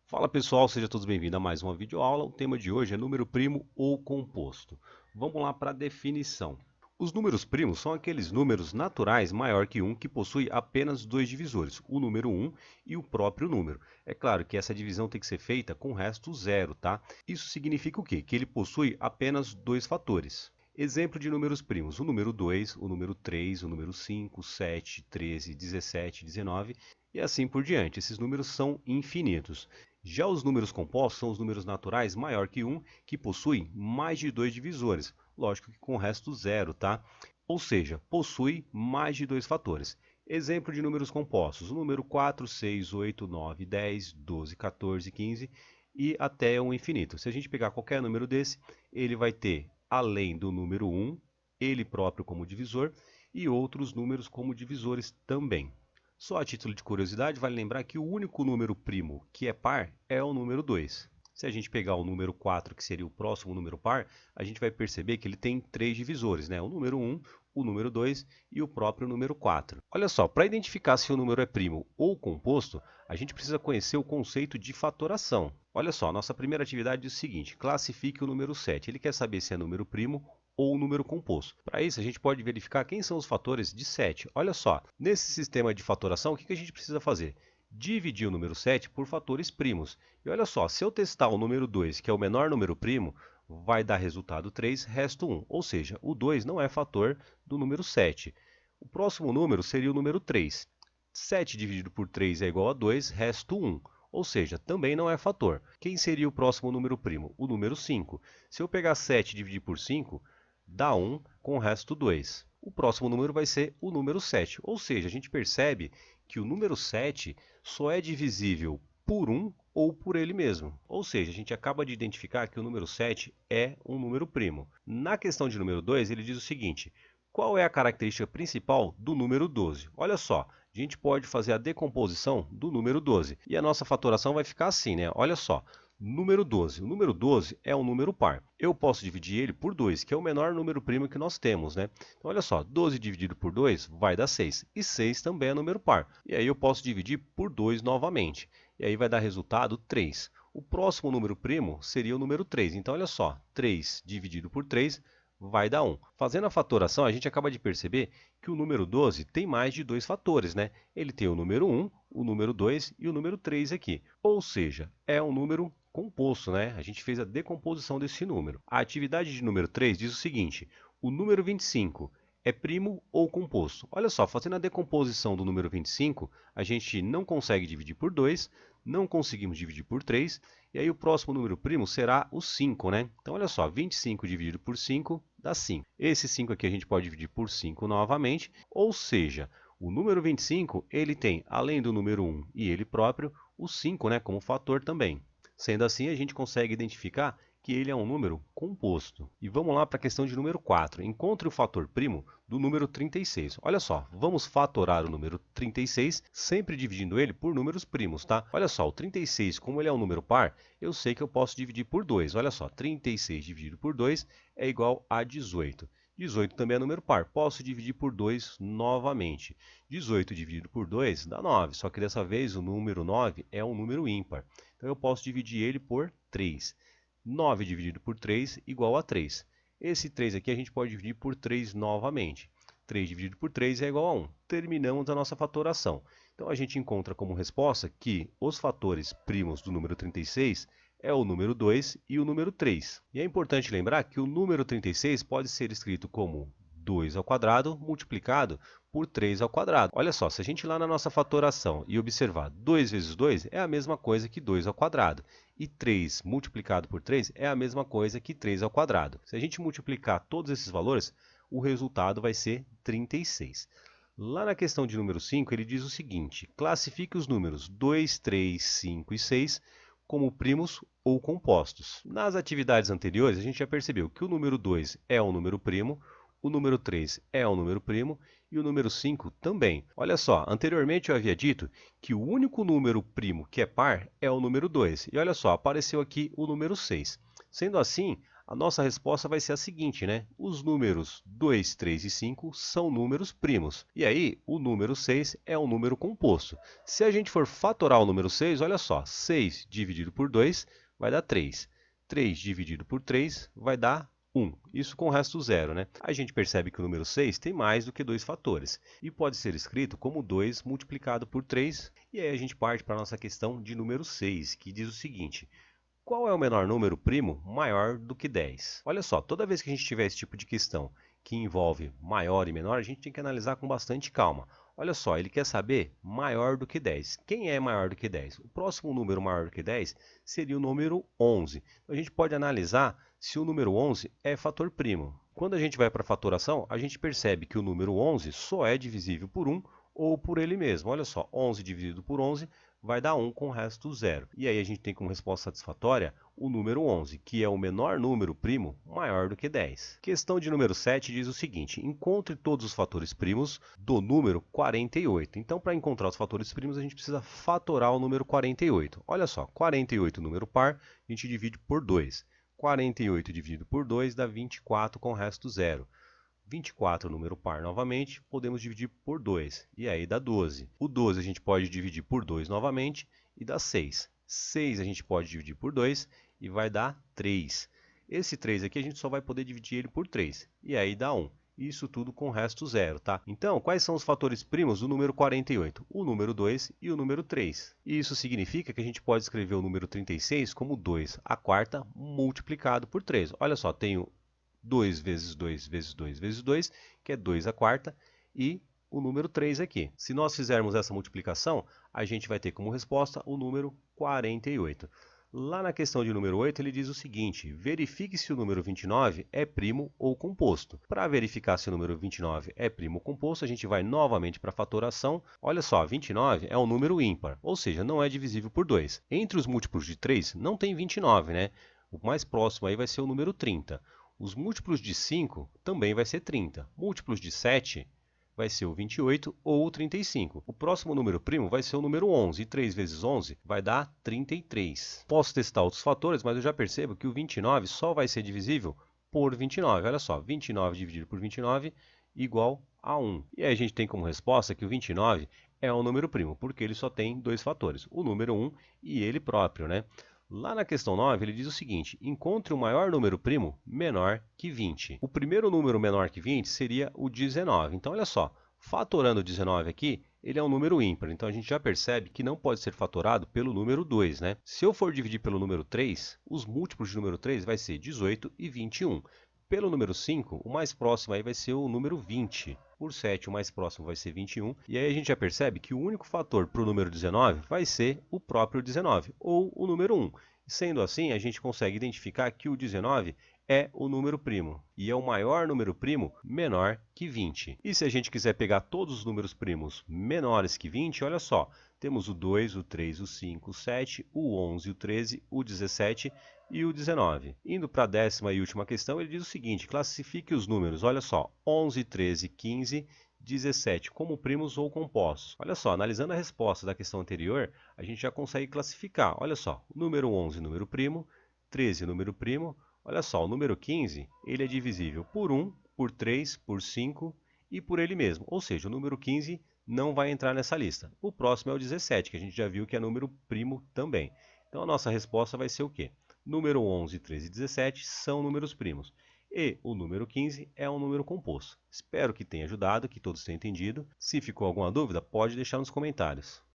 Fala pessoal, sejam todos bem-vindos a mais uma videoaula. O tema de hoje é número primo ou composto. Vamos lá para a definição. Os números primos são aqueles números naturais maior que 1 que possui apenas dois divisores, o número 1 e o próprio número. É claro que essa divisão tem que ser feita com o resto zero, tá? Isso significa o quê? Que ele possui apenas dois fatores. Exemplo de números primos, o número 2, o número 3, o número 5, 7, 13, 17, 19 e assim por diante. Esses números são infinitos. Já os números compostos são os números naturais maior que 1 que possuem mais de dois divisores, lógico que com o resto zero, tá? Ou seja, possui mais de dois fatores. Exemplo de números compostos, o número 4, 6, 8, 9, 10, 12, 14, 15 e até o infinito. Se a gente pegar qualquer número desse, ele vai ter, além do número 1, ele próprio como divisor e outros números como divisores também. Só a título de curiosidade, vale lembrar que o único número primo que é par é o número 2. Se a gente pegar o número 4, que seria o próximo número par, a gente vai perceber que ele tem três divisores, né? O número 1, o número 2 e o próprio número 4. Olha só, para identificar se o número é primo ou composto, a gente precisa conhecer o conceito de fatoração. Olha só, nossa primeira atividade diz o seguinte: classifique o número 7. Ele quer saber se é número primo ou um número composto. Para isso, a gente pode verificar quem são os fatores de 7. Olha só, nesse sistema de fatoração, o que a gente precisa fazer? Dividir o número 7 por fatores primos. E olha só, se eu testar o número 2, que é o menor número primo, vai dar resultado 3, resto 1. Ou seja, o 2 não é fator do número 7. O próximo número seria o número 3. 7 dividido por 3 é igual a 2, resto 1. Ou seja, também não é fator. Quem seria o próximo número primo? O número 5. Se eu pegar 7 e dividir por 5, dá 1 com o resto 2. O próximo número vai ser o número 7. Ou seja, a gente percebe que o número 7 só é divisível por 1 ou por ele mesmo. Ou seja, a gente acaba de identificar que o número 7 é um número primo. Na questão de número 2, ele diz o seguinte: qual é a característica principal do número 12? Olha só, a gente pode fazer a decomposição do número 12. E a nossa fatoração vai ficar assim, né? Olha só. Número 12. O número 12 é um número par. Eu posso dividir ele por 2, que é o menor número primo que nós temos, né? Então, olha só, 12 dividido por 2 vai dar 6. E 6 também é número par. E aí eu posso dividir por 2 novamente. E aí vai dar resultado 3. O próximo número primo seria o número 3. Então, olha só, 3 dividido por 3 vai dar 1. Fazendo a fatoração, a gente acaba de perceber que o número 12 tem mais de dois fatores, né? Ele tem o número 1, o número 2 e o número 3 aqui. Ou seja, é um número composto, né? A gente fez a decomposição desse número. A atividade de número 3 diz o seguinte: o número 25 é primo ou composto? Olha só, fazendo a decomposição do número 25, a gente não consegue dividir por 2, não conseguimos dividir por 3, e aí o próximo número primo será o 5, né? Então, olha só, 25 dividido por 5 dá 5. Esse 5 aqui a gente pode dividir por 5 novamente, ou seja, o número 25 ele tem, além do número 1 e ele próprio, o 5, né, como fator também. Sendo assim, a gente consegue identificar que ele é um número composto. E vamos lá para a questão de número 4. Encontre o fator primo do número 36. Olha só, vamos fatorar o número 36, sempre dividindo ele por números primos, tá? Olha só, o 36, como ele é um número par, eu sei que eu posso dividir por 2. Olha só, 36 dividido por 2 é igual a 18. 18 também é número par. Posso dividir por 2 novamente. 18 dividido por 2 dá 9, só que dessa vez o número 9 é um número ímpar. Então eu posso dividir ele por 3. 9 dividido por 3 igual a 3. Esse 3 aqui a gente pode dividir por 3 novamente. 3 dividido por 3 é igual a 1. Terminamos a nossa fatoração. Então a gente encontra como resposta que os fatores primos do número 36 é o número 2 e o número 3. E é importante lembrar que o número 36 pode ser escrito como 2 ao quadrado multiplicado por 3 ao quadrado. Olha só, se a gente ir lá na nossa fatoração e observar 2 vezes 2 é a mesma coisa que 2 ao quadrado. E 3 multiplicado por 3 é a mesma coisa que 3 ao quadrado. Se a gente multiplicar todos esses valores, o resultado vai ser 36. Lá na questão de número 5, ele diz o seguinte: classifique os números 2, 3, 5 e 6 como primos ou compostos. Nas atividades anteriores, a gente já percebeu que o número 2 é um número primo, o número 3 é um número primo e o número 5 também. Olha só, anteriormente eu havia dito que o único número primo que é par é o número 2. E olha só, apareceu aqui o número 6. Sendo assim, A nossa resposta vai ser a seguinte, né? Os números 2, 3 e 5 são números primos. E aí, o número 6 é um número composto. Se a gente for fatorar o número 6, olha só, 6 dividido por 2 vai dar 3. 3 dividido por 3 vai dar 1. Isso com o resto zero, né? A gente percebe que o número 6 tem mais do que dois fatores e pode ser escrito como 2 multiplicado por 3. E aí a gente parte para a nossa questão de número 6, que diz o seguinte: qual é o menor número primo maior do que 10? Olha só, toda vez que a gente tiver esse tipo de questão que envolve maior e menor, a gente tem que analisar com bastante calma. Olha só, ele quer saber maior do que 10. Quem é maior do que 10? O próximo número maior do que 10 seria o número 11. Então, a gente pode analisar se o número 11 é fator primo. Quando a gente vai para a fatoração, a gente percebe que o número 11 só é divisível por 1 ou por ele mesmo. Olha só, 11 dividido por 11 vai dar 1 com o resto zero. E aí a gente tem como resposta satisfatória o número 11, que é o menor número primo maior do que 10. Questão de número 7 diz o seguinte: encontre todos os fatores primos do número 48. Então, para encontrar os fatores primos, a gente precisa fatorar o número 48. Olha só, 48 número par, a gente divide por 2. 48 dividido por 2 dá 24 com o resto zero. 24, número par novamente, podemos dividir por 2, e aí dá 12. O 12 a gente pode dividir por 2 novamente e dá 6. 6 a gente pode dividir por 2 e vai dar 3. Esse 3 aqui a gente só vai poder dividir ele por 3, e aí dá 1. Isso tudo com resto zero, tá? Então, quais são os fatores primos do número 48? O número 2 e o número 3. E isso significa que a gente pode escrever o número 36 como 2 a quarta multiplicado por 3. Olha só, tenho 2 vezes 2 vezes 2 vezes 2, que é 2 a quarta, e o número 3 aqui. Se nós fizermos essa multiplicação, a gente vai ter como resposta o número 48. Lá na questão de número 8, ele diz o seguinte: verifique se o número 29 é primo ou composto. Para verificar se o número 29 é primo ou composto, a gente vai novamente para a fatoração. Olha só, 29 é um número ímpar, ou seja, não é divisível por 2. Entre os múltiplos de 3, não tem 29, né? O mais próximo aí vai ser o número 30. Os múltiplos de 5 também vai ser 30. Múltiplos de 7 vai ser o 28 ou o 35. O próximo número primo vai ser o número 11. E 3 vezes 11 vai dar 33. Posso testar outros fatores, mas eu já percebo que o 29 só vai ser divisível por 29. Olha só, 29 dividido por 29 igual a 1. E aí a gente tem como resposta que o 29 é um número primo, porque ele só tem dois fatores, o número 1 e ele próprio, né? Lá na questão 9, ele diz o seguinte: encontre o maior número primo menor que 20. O primeiro número menor que 20 seria o 19. Então, olha só, fatorando o 19 aqui, ele é um número ímpar. Então, a gente já percebe que não pode ser fatorado pelo número 2, né? Se eu for dividir pelo número 3, os múltiplos de número 3 vai ser 18 e 21. Pelo número 5, o mais próximo aí vai ser o número 20. Por 7, o mais próximo vai ser 21. E aí a gente já percebe que o único fator para o número 19 vai ser o próprio 19, ou o número 1. Sendo assim, a gente consegue identificar que o 19 é o número primo, e é o maior número primo menor que 20. E se a gente quiser pegar todos os números primos menores que 20, olha só, temos o 2, o 3, o 5, o 7, o 11, o 13, o 17 e o 19. Indo para a 10ª e última questão, ele diz o seguinte: classifique os números, olha só, 11, 13, 15, 17 como primos ou compostos. Olha só, analisando a resposta da questão anterior, a gente já consegue classificar. Olha só, o número 11, número primo, 13, número primo. Olha só, o número 15, ele é divisível por 1, por 3, por 5 e por ele mesmo. Ou seja, o número 15 não vai entrar nessa lista. O próximo é o 17, que a gente já viu que é número primo também. Então a nossa resposta vai ser o quê? Número 11, 13 e 17 são números primos. E o número 15 é um número composto. Espero que tenha ajudado, que todos tenham entendido. Se ficou alguma dúvida, pode deixar nos comentários.